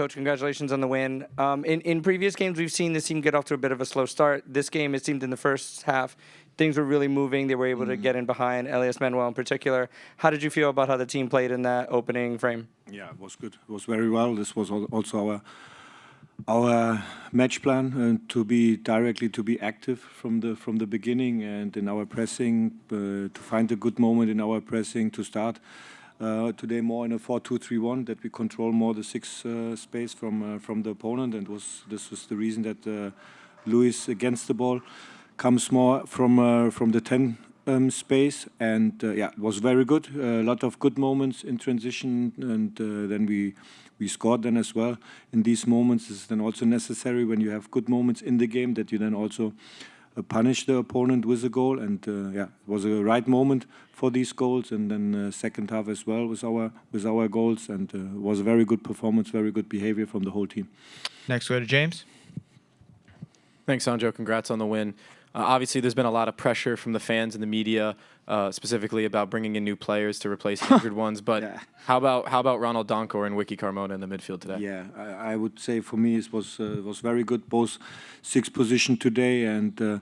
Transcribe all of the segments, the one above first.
Coach. Congratulations on the win. In previous games, we've seen this team get off to a bit of a slow start. This game, it seemed in the first half, things were really moving. They were able to get in behind, Elias Manuel in particular. How did you feel about how the team played in that opening frame? Yeah, it was good. It was very well. This was also our match plan to be active from the beginning, and in our pressing to find a good moment in our pressing to start. Today more in a 4-2-3-1 that we control more the 6 space from the opponent, and this was the reason that Luis against the ball comes more from the 10 space, and it was very good. A lot of good moments in transition, and then we scored then as well. In these moments, it's then also necessary when you have good moments in the game that you then also punish the opponent with a goal, and it was a right moment for these goals, and then second half as well with our goals, and it was a very good performance, very good behavior from the whole team. Next, we go to James. Thanks, Sandro. Congrats on the win. Obviously, there's been a lot of pressure from the fans and the media, specifically about bringing in new players to replace injured ones. But how about Ronald Donkor and Wiki Carmona in the midfield today? Yeah, I would say for me it was very good, both 6 position today, and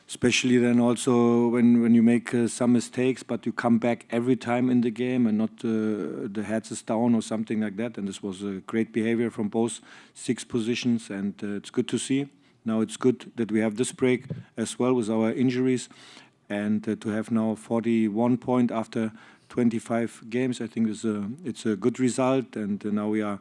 especially then also when you make some mistakes, but you come back every time in the game and not the heads is down or something like that. And this was a great behavior from both 6 positions, and it's good to see. Now it's good that we have this break as well with our injuries, and to have now 41 points after 25 games, I think it's a good result. And now we are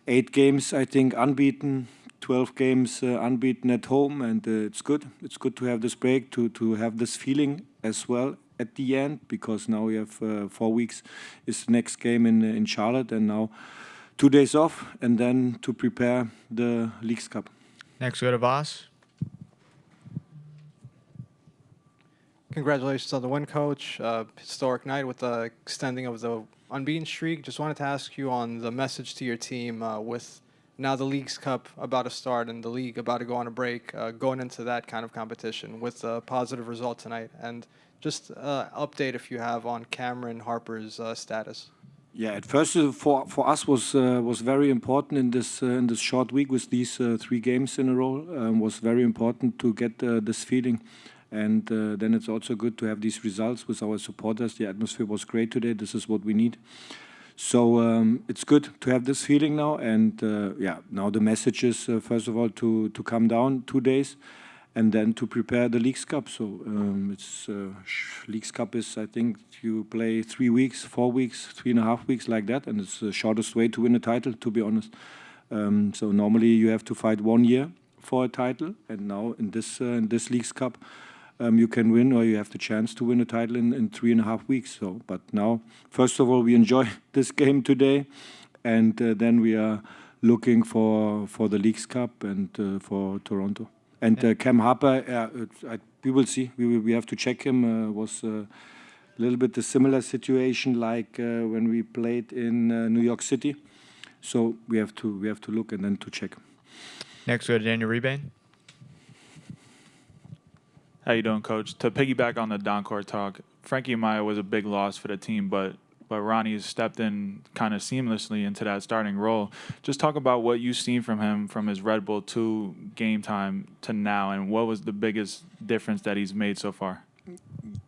8 games, I think, unbeaten, 12 games unbeaten at home, and it's good. It's good to have this break, to have this feeling as well at the end, because now we have 4 weeks is the next game in Charlotte, and now 2 days off, and then to prepare the Leagues Cup. Next, we go to Voss. Congratulations on the win, Coach. Historic night with the extending of the unbeaten streak. Just wanted to ask you on the message to your team with now the Leagues Cup about to start and the league about to go on a break, going into that kind of competition with a positive result tonight. And just update if you have on Cameron Harper's status. Yeah, at first for us was very important in this short week with these 3 games in a row. Was very important to get this feeling, and then it's also good to have these results with our supporters. The atmosphere was great today. This is what we need. So it's good to have this feeling now, and now the message is first of all to come down 2 days, and then to prepare the Leagues Cup. So it's Leagues Cup is, I think, you play 3 weeks, 4 weeks, 3.5 weeks like that, and it's the shortest way to win a title, to be honest. So normally you have to fight 1 year for a title, and now in this Leagues Cup, you can win, or you have the chance to win a title in 3.5 weeks. So, but now, first of all, we enjoy this game today, and then we are looking for the Leagues Cup and for Toronto. And Cam Harper, we will see. We have to check him. Was a little bit a similar situation like when we played in New York City. So we have to look and then to check. Next, we go to Daniel Rebane. How you doing, Coach? To piggyback on the Donkor talk, Frankie Maya was a big loss for the team, but Ronnie has stepped in kind of seamlessly into that starting role. Just talk about what you've seen from him from his Red Bull 2 game time to now, and what was the biggest difference that he's made so far?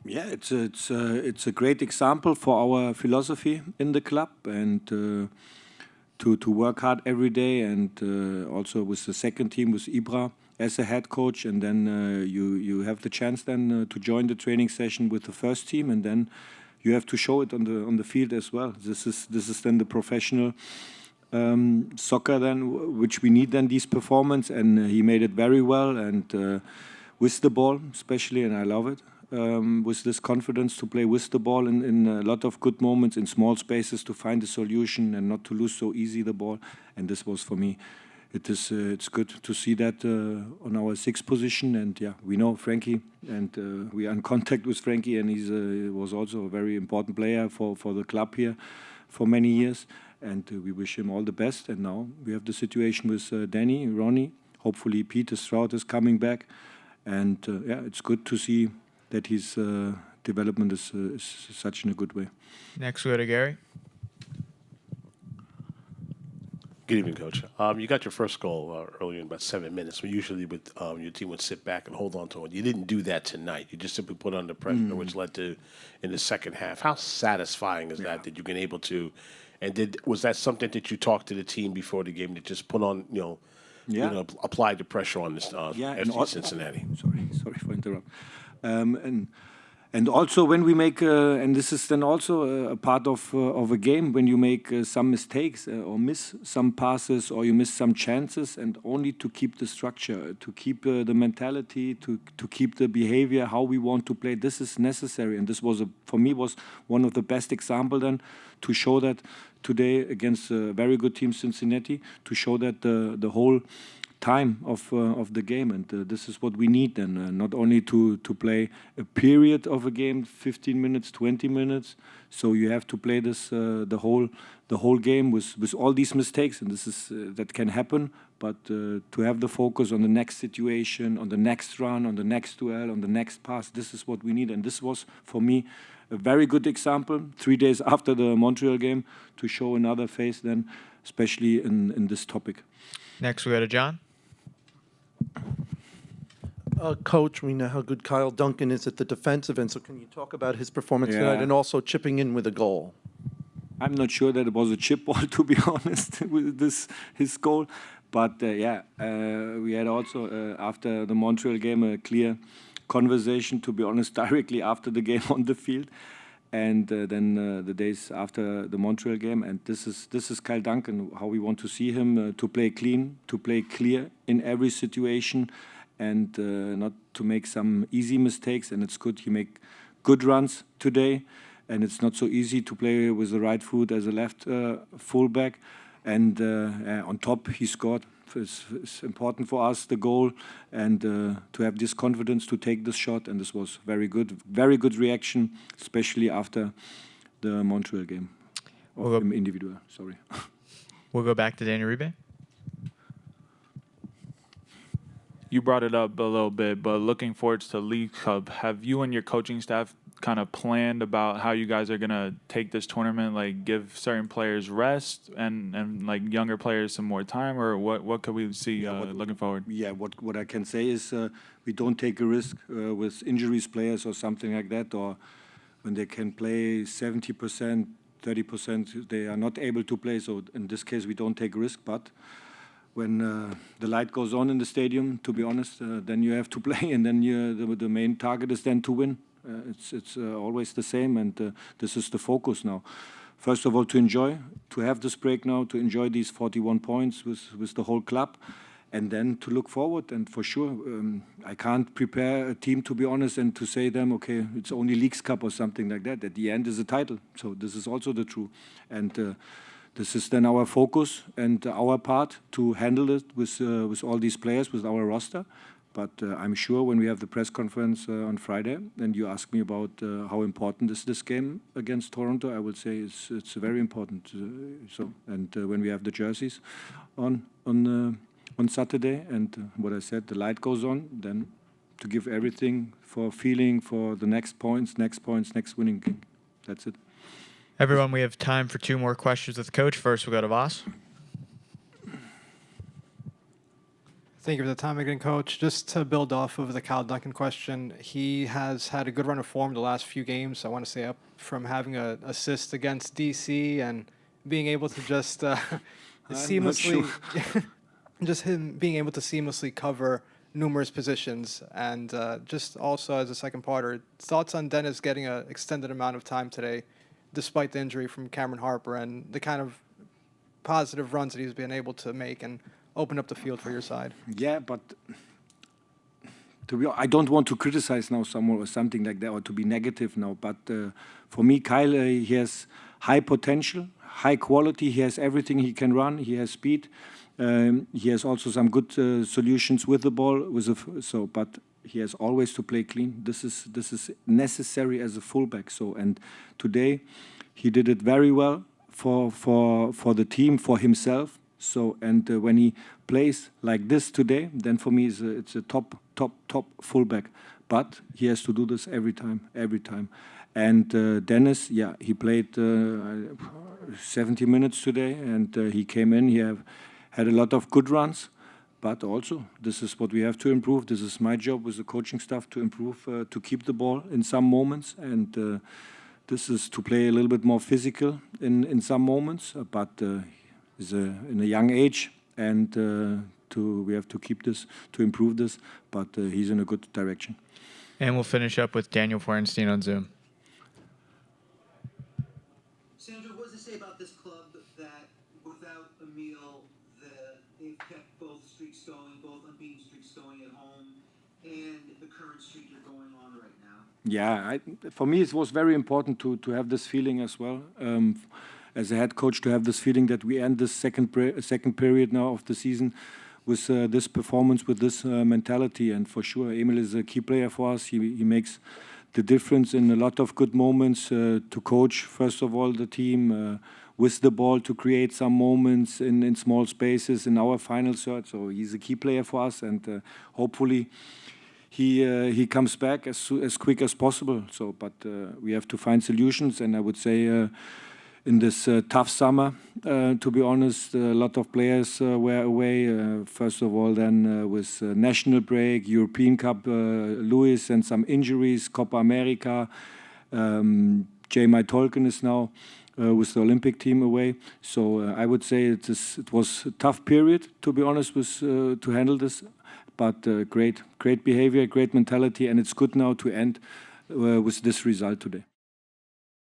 Yeah, it's a great example for our philosophy in the club, and to work hard every day, and also with the second team with Ibra as a head coach, and then you have the chance then to join the training session with the first team, and then you have to show it on the field as well. This is then the professional soccer then, which we need then these performance, and he made it very well, and with the ball especially, and I love it. With this confidence to play with the ball in a lot of good moments in small spaces, to find a solution and not to lose so easy the ball, and this was for me. It's good to see that on our 6th position, and we know Frankie, and we are in contact with Frankie, and he was also a very important player for the club here for many years, and we wish him all the best. And now we have the situation with Danny, Ronnie. Hopefully Peter Stroud is coming back, and it's good to see that his development is such in a good way. Next, we go to Gary. Good evening, Coach. You got your first goal earlier in about 7 minutes. When usually with your team would sit back and hold on to it. You didn't do that tonight. You just simply put under pressure, which led to in the second half. How satisfying is that you've been able to? And was that something that you talked to the team before the game to just put on, apply the pressure on this FC Cincinnati? Sorry for interrupt. And also when we make, and this is then also a part of a game, when you make some mistakes or miss some passes or you miss some chances, and only to keep the structure, to keep the mentality, to keep the behavior, how we want to play, this is necessary. And this was, for me, was one of the best example then to show that today against a very good team, Cincinnati, to show that the whole time of the game, and this is what we need then, not only to play a period of a game, 15 minutes, 20 minutes, so you have to play this the whole game with all these mistakes, and this is that can happen, but to have the focus on the next situation, on the next run, on the next duel, on the next pass, this is what we need. And this was for me a very good example 3 days after the Montreal game to show another face then, especially in this topic. Next, we go to John. Coach, we know how good Kyle Duncan is at the defensive end, so can you talk about his performance tonight and also chipping in with a goal? I'm not sure that it was a chip ball, to be honest, with his goal. But we had also, after the Montreal game, a clear conversation, to be honest, directly after the game on the field. And then the days after the Montreal game. And this is Kyle Duncan, how we want to see him, to play clean, to play clear in every situation, and not to make some easy mistakes. And it's good he make good runs today, and it's not so easy to play with the right foot as a left fullback. And on top, he scored. It's important for us, the goal, and to have this confidence to take this shot. And this was very good reaction, especially after the Montreal game. Individual, sorry. We'll go back to Danny Rebe. You brought it up a little bit, but looking forward to the League Cup, have you and your coaching staff kind of planned about how you guys are going to take this tournament, like give certain players rest and like younger players some more time, or what could we see looking forward? Yeah, what I can say is we don't take a risk with injuries players or something like that, or when they can play 70%, 30%, they are not able to play. So in this case, we don't take a risk, but when the light goes on in the stadium, to be honest, then you have to play, and then the main target is then to win. It's always the same, and this is the focus now. First of all, to enjoy, to have this break now, to enjoy these 41 points with the whole club, and then to look forward. And for sure, I can't prepare a team, to be honest, and to say them, okay, it's only Leagues Cup or something like that. At the end is a title, so this is also the truth. And this is then our focus and our part to handle it with all these players, with our roster. But I'm sure when we have the press conference on Friday, and you ask me about how important is this game against Toronto, I would say it's very important. When we have the jerseys on Saturday, and what I said, the light goes on, then to give everything for feeling for the next points, next winning game. That's it. Everyone, we have time for 2 more questions with Coach. First, we'll go to Voss. Thank you for the time again, Coach. Just to build off of the Kyle Duncan question, he has had a good run of form the last few games. I want to say up from having an assist against DC and being able to just seamlessly, just him being able to seamlessly cover numerous positions. And just also as a second parter, thoughts on Dennis getting an extended amount of time today, despite the injury from Cameron Harper and the kind of positive runs that he's been able to make and open up the field for your side. Yeah, but I don't want to criticize now someone or something like that, or to be negative now. But for me, Kyle, he has high potential, high quality. He has everything. He can run. He has speed. He has also some good solutions with the ball. But he has always to play clean. This is necessary as a fullback. And today, he did it very well for the team, for himself. When he plays like this today, then for me it's a top fullback. But he has to do this every time. And Dennis, yeah, he played 70 minutes today, and he came in. He had a lot of good runs, but also this is what we have to improve. This is my job with the coaching staff to improve, to keep the ball in some moments, and this is to play a little bit more physical in some moments. But he's in a young age, and we have to keep this, to improve this. But he's in a good direction. And we'll finish up with Daniel Feurenstein on Zoom. Sandro, what does it say about this club that without Emil, they've kept both streaks going, both unbeaten streaks going at home, and the current streak you're going on right now? Yeah, for me it was very important to have this feeling as well. As a head coach, to have this feeling that we end this second period now of the season with this performance, with this mentality. And for sure, Emil is a key player for us. He makes the difference in a lot of good moments to coach, first of all, the team with the ball, to create some moments in small spaces in our final third. So he's a key player for us, and hopefully he comes back as quick as possible. So, but we have to find solutions, and I would say in this tough summer, to be honest, a lot of players were away. First of all, then with national break, European Cup, Luis, and some injuries, Copa America. J.M. Tolkien is now with the Olympic team away. So I would say it was a tough period, to be honest, to handle this. But great behavior, great mentality, and it's good now to end with this result today.